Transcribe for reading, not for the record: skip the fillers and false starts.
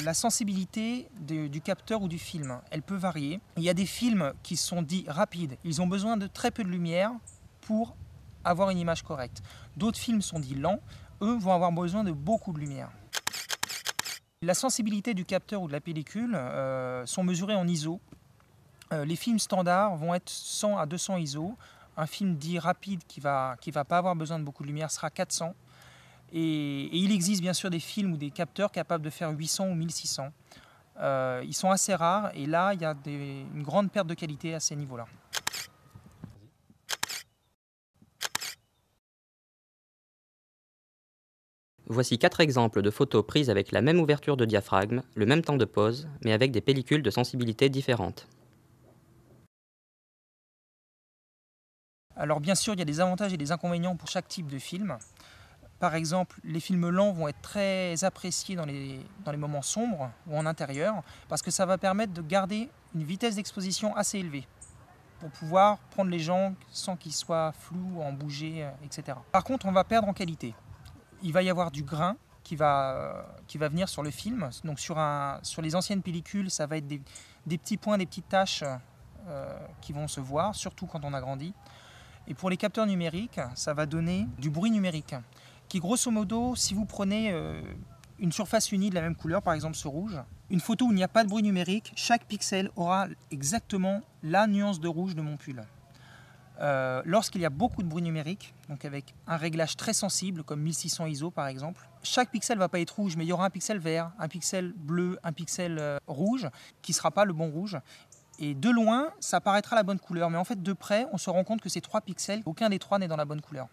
La sensibilité du capteur ou du film, elle peut varier. Il y a des films qui sont dits rapides. Ils ont besoin de très peu de lumière pour avoir une image correcte. D'autres films sont dits lents. Eux vont avoir besoin de beaucoup de lumière. La sensibilité du capteur ou de la pellicule sont mesurées en ISO. Les films standards vont être 100 à 200 ISO. Un film dit rapide qui va pas avoir besoin de beaucoup de lumière sera 400. Et il existe bien sûr des films ou des capteurs capables de faire 800 ou 1600. Ils sont assez rares et là, il y a une grande perte de qualité à ces niveaux-là. Voici 4 exemples de photos prises avec la même ouverture de diaphragme, le même temps de pose, mais avec des pellicules de sensibilité différentes. Alors bien sûr, il y a des avantages et des inconvénients pour chaque type de film. Par exemple, les films lents vont être très appréciés dans les moments sombres ou en intérieur, parce que ça va permettre de garder une vitesse d'exposition assez élevée, pour pouvoir prendre les gens sans qu'ils soient flous, en bouger, etc. Par contre, on va perdre en qualité. Il va y avoir du grain qui va venir sur le film. Donc sur les anciennes pellicules, ça va être des petits points, des petites taches qui vont se voir, surtout quand on a grandi. Et pour les capteurs numériques, ça va donner du bruit numérique, qui grosso modo, si vous prenez une surface unie de la même couleur, par exemple ce rouge, une photo où il n'y a pas de bruit numérique, chaque pixel aura exactement la nuance de rouge de mon pull. Lorsqu'il y a beaucoup de bruit numérique, donc avec un réglage très sensible, comme 1600 ISO par exemple, chaque pixel ne va pas être rouge, mais il y aura un pixel vert, un pixel bleu, un pixel rouge, qui ne sera pas le bon rouge. Et de loin, ça paraîtra la bonne couleur, mais en fait de près, on se rend compte que ces 3 pixels, aucun des 3 n'est dans la bonne couleur.